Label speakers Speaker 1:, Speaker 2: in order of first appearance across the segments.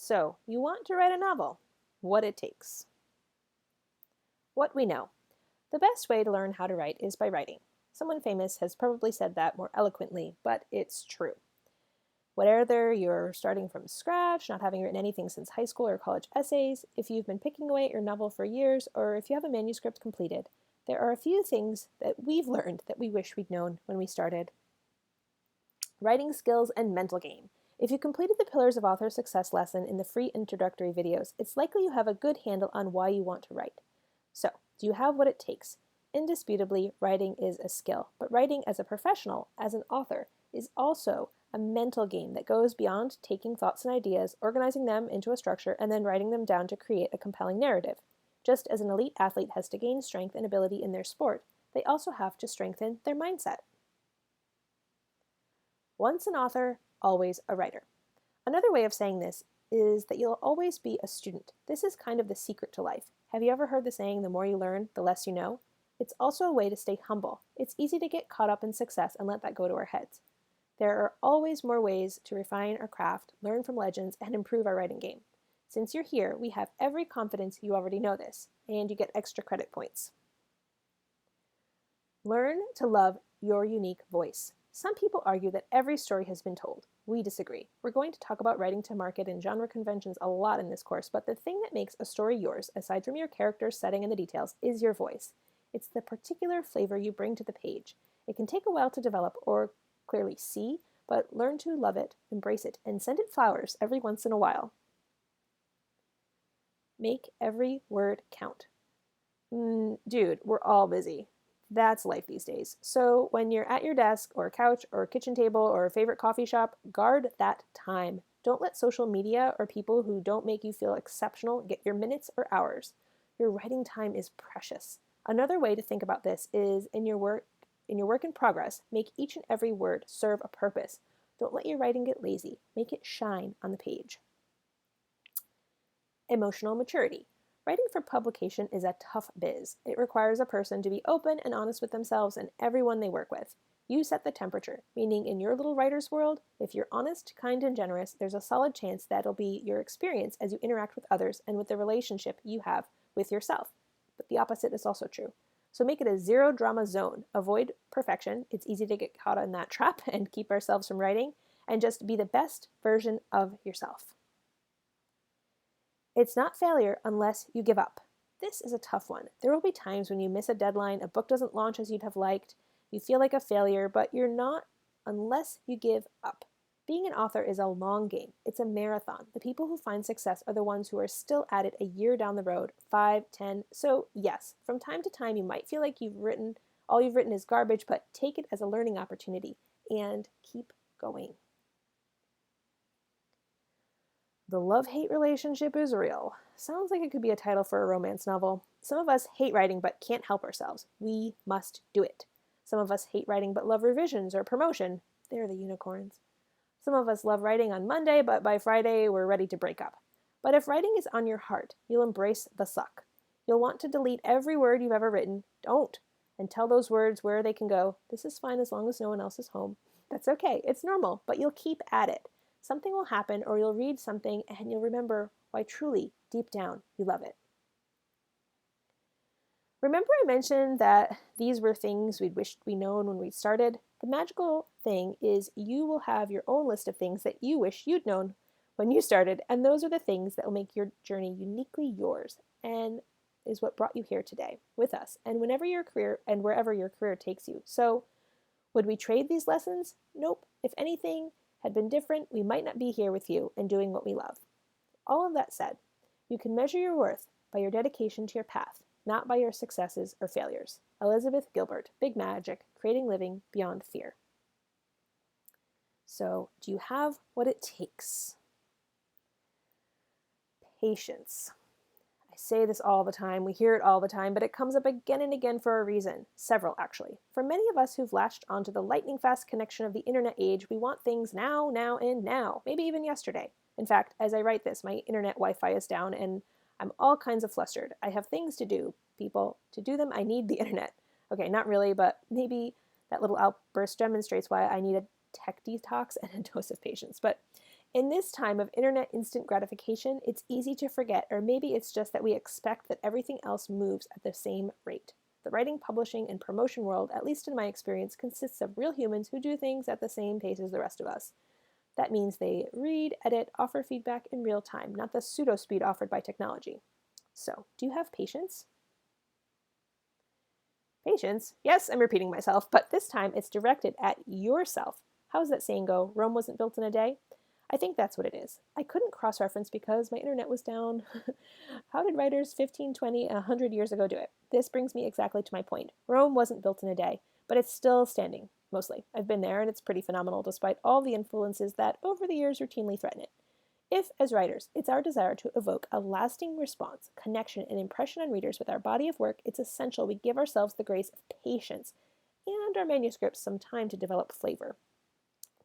Speaker 1: So, you want to write a novel. What it takes. What we know. The best way to learn how to write is by writing. Someone famous has probably said that more eloquently, but it's true. Whether you're starting from scratch, not having written anything since high school or college essays, if you've been picking away at your novel for years, or if you have a manuscript completed, there are a few things that we've learned that we wish we'd known when we started. Writing skills and mental game. If you completed the Pillars of Author Success lesson in the free introductory videos, it's likely you have a good handle on why you want to write. So, do you have what it takes? Indisputably, writing is a skill, but writing as a professional, as an author, is also a mental game that goes beyond taking thoughts and ideas, organizing them into a structure, and then writing them down to create a compelling narrative. Just as an elite athlete has to gain strength and ability in their sport, they also have to strengthen their mindset. Once an author, always a writer. Another way of saying this is that you'll always be a student. This is kind of the secret to life. Have you ever heard the saying, the more you learn, the less you know? It's also a way to stay humble. It's easy to get caught up in success and let that go to our heads. There are always more ways to refine our craft, learn from legends, and improve our writing game. Since you're here, we have every confidence you already know this, and you get extra credit points. Learn to love your unique voice. Some people argue that every story has been told. We disagree. We're going to talk about writing to market and genre conventions a lot in this course, but the thing that makes a story yours, aside from your characters, setting, and the details, is your voice. It's the particular flavor you bring to the page. It can take a while to develop or clearly see, but learn to love it, embrace it, and send it flowers every once in a while. Make every word count. Dude, we're all busy. That's life these days. So when you're at your desk or couch or kitchen table or favorite coffee shop, guard that time. Don't let social media or people who don't make you feel exceptional get your minutes or hours. Your writing time is precious. Another way to think about this is in your work in progress, make each and every word serve a purpose. Don't let your writing get lazy. Make it shine on the page. Emotional maturity. Writing for publication is a tough biz. It requires a person to be open and honest with themselves and everyone they work with. You set the temperature, meaning in your little writer's world, if you're honest, kind, and generous, there's a solid chance that'll be your experience as you interact with others and with the relationship you have with yourself. But the opposite is also true. So make it a zero drama zone. Avoid perfection. It's easy to get caught in that trap and keep ourselves from writing, and just be the best version of yourself. It's not failure unless you give up. This is a tough one. There will be times when you miss a deadline, a book doesn't launch as you'd have liked, you feel like a failure, but you're not unless you give up. Being an author is a long game. It's a marathon. The people who find success are the ones who are still at it a year down the road, 5, 10. So yes, from time to time you might feel like all you've written is garbage, but take it as a learning opportunity and keep going. The love-hate relationship is real. Sounds like it could be a title for a romance novel. Some of us hate writing but can't help ourselves. We must do it. Some of us hate writing but love revisions or promotion. They're the unicorns. Some of us love writing on Monday, but by Friday we're ready to break up. But if writing is on your heart, you'll embrace the suck. You'll want to delete every word you've ever written. Don't. And tell those words where they can go. This is fine as long as no one else is home. That's okay. It's normal, but you'll keep at it. Something will happen, or you'll read something and you'll remember why truly, deep down, you love it. Remember I mentioned that these were things we'd wished we'd known when we started? The magical thing is you will have your own list of things that you wish you'd known when you started, and those are the things that will make your journey uniquely yours and is what brought you here today with us and wherever your career takes you. So, would we trade these lessons? Nope. If anything had been different, we might not be here with you and doing what we love. All of that said, you can measure your worth by your dedication to your path, not by your successes or failures. Elizabeth Gilbert, Big Magic, Creating Living Beyond Fear. So, do you have what it takes? Patience. I say this all the time, we hear it all the time, but it comes up again and again for a reason. Several, actually. For many of us who've latched onto the lightning-fast connection of the internet age, we want things now, now, and now. Maybe even yesterday. In fact, as I write this, my internet Wi-Fi is down and I'm all kinds of flustered. I have things to do, people. To do them, I need the internet. Okay, not really, but maybe that little outburst demonstrates why I need a tech detox and a dose of patience. But In this time of internet instant gratification, it's easy to forget, or maybe it's just that we expect that everything else moves at the same rate. The writing, publishing, and promotion world, at least in my experience, consists of real humans who do things at the same pace as the rest of us. That means they read, edit, offer feedback in real time, not the pseudo speed offered by technology. So, do you have patience? Patience? Yes, I'm repeating myself, but this time it's directed at yourself. How does that saying go? Rome wasn't built in a day? I think that's what it is. I couldn't cross-reference because my internet was down. How did writers 15, 20, 100 years ago do it? This brings me exactly to my point. Rome wasn't built in a day, but it's still standing, mostly. I've been there, and it's pretty phenomenal despite all the influences that, over the years, routinely threaten it. If, as writers, it's our desire to evoke a lasting response, connection, and impression on readers with our body of work, it's essential we give ourselves the grace of patience and our manuscripts some time to develop flavor.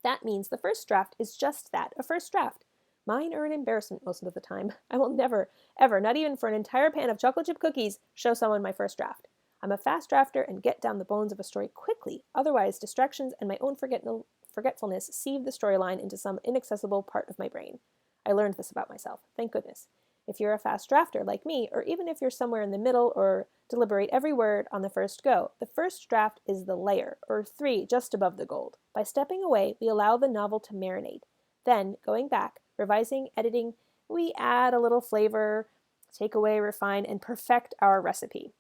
Speaker 1: That means the first draft is just that, a first draft. Mine are an embarrassment most of the time. I will never, ever, not even for an entire pan of chocolate chip cookies, show someone my first draft. I'm a fast drafter and get down the bones of a story quickly. Otherwise, distractions and my own forgetfulness sieve the storyline into some inaccessible part of my brain. I learned this about myself, thank goodness. If you're a fast drafter like me, or even if you're somewhere in the middle or deliberate every word on the first go, the first draft is the layer, or 3 just above the gold. By stepping away, we allow the novel to marinate. Then, going back, revising, editing, we add a little flavor, take away, refine, and perfect our recipe.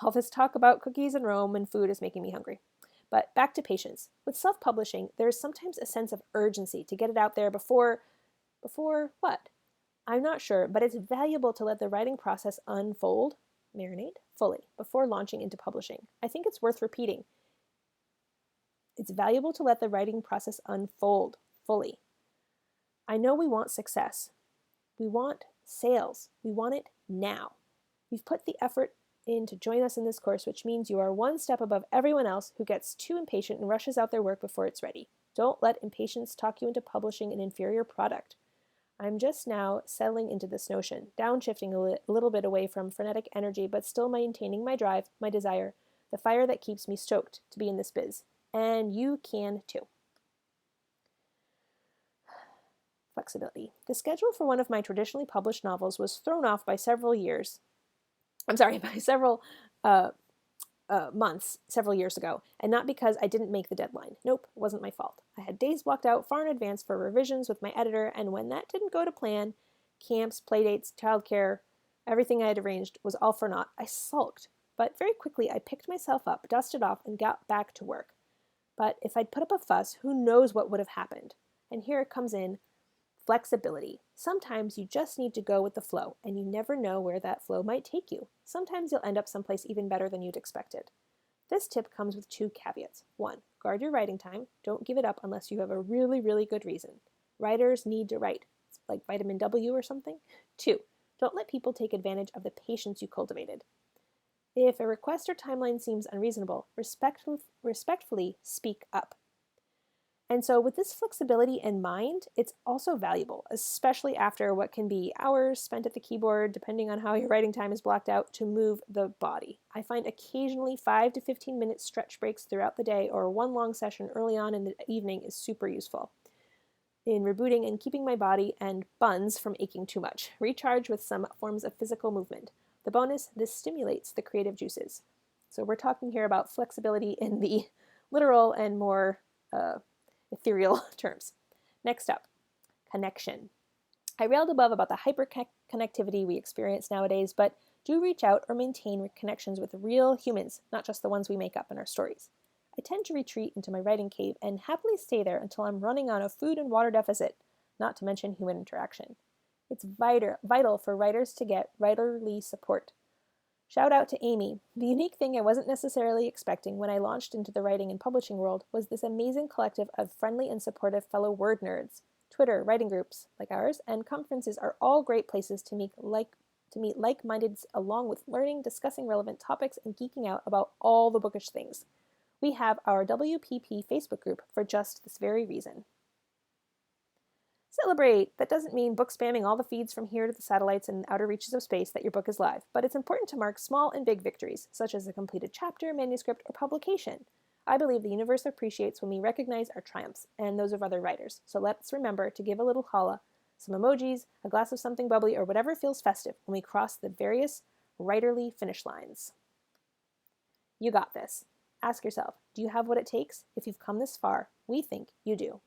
Speaker 1: All this talk about cookies and Rome and food is making me hungry. But back to patience. With self-publishing, there is sometimes a sense of urgency to get it out there before what? I'm not sure, but it's valuable to let the writing process unfold, marinate, fully, before launching into publishing. I think it's worth repeating. It's valuable to let the writing process unfold fully. I know we want success. We want sales. We want it now. We've put the effort in to join us in this course, which means you are one step above everyone else who gets too impatient and rushes out their work before it's ready. Don't let impatience talk you into publishing an inferior product. I'm just now settling into this notion, downshifting a little bit away from frenetic energy, but still maintaining my drive, my desire, the fire that keeps me stoked to be in this biz. And you can too. Flexibility. The schedule for one of my traditionally published novels was thrown off by several months several years ago, and not because I didn't make the deadline. Nope, it wasn't my fault. I had days blocked out far in advance for revisions with my editor, and when that didn't go to plan, camps, playdates, childcare, everything I had arranged was all for naught. I sulked, but very quickly I picked myself up, dusted off, and got back to work. But if I'd put up a fuss, who knows what would have happened? And here it comes in. Flexibility. Sometimes you just need to go with the flow, and you never know where that flow might take you. Sometimes you'll end up someplace even better than you'd expected. This tip comes with 2 caveats. 1, guard your writing time. Don't give it up unless you have a really, really good reason. Writers need to write. It's like vitamin W or something. 2, don't let people take advantage of the patience you cultivated. If a request or timeline seems unreasonable, respectfully speak up. And so with this flexibility in mind, it's also valuable, especially after what can be hours spent at the keyboard, depending on how your writing time is blocked out, to move the body. I find occasionally 5 to 15 minute stretch breaks throughout the day or one long session early on in the evening is super useful in rebooting and keeping my body and buns from aching too much. Recharge with some forms of physical movement. The bonus, this stimulates the creative juices. So we're talking here about flexibility in the literal and more ethereal terms. Next up, connection. I railed above about the hyper-connectivity we experience nowadays, but do reach out or maintain connections with real humans, not just the ones we make up in our stories. I tend to retreat into my writing cave and happily stay there until I'm running on a food and water deficit, not to mention human interaction. It's vital for writers to get writerly support. Shout out to Amy. The unique thing I wasn't necessarily expecting when I launched into the writing and publishing world was this amazing collective of friendly and supportive fellow word nerds. Twitter, writing groups like ours, and conferences are all great places to meet like-mindeds along with learning, discussing relevant topics, and geeking out about all the bookish things. We have our WPP Facebook group for just this very reason. Celebrate! That doesn't mean book spamming all the feeds from here to the satellites and outer reaches of space that your book is live, but it's important to mark small and big victories, such as a completed chapter, manuscript, or publication. I believe the universe appreciates when we recognize our triumphs and those of other writers, so let's remember to give a little holla, some emojis, a glass of something bubbly, or whatever feels festive when we cross the various writerly finish lines. You got this. Ask yourself, do you have what it takes? If you've come this far, we think you do.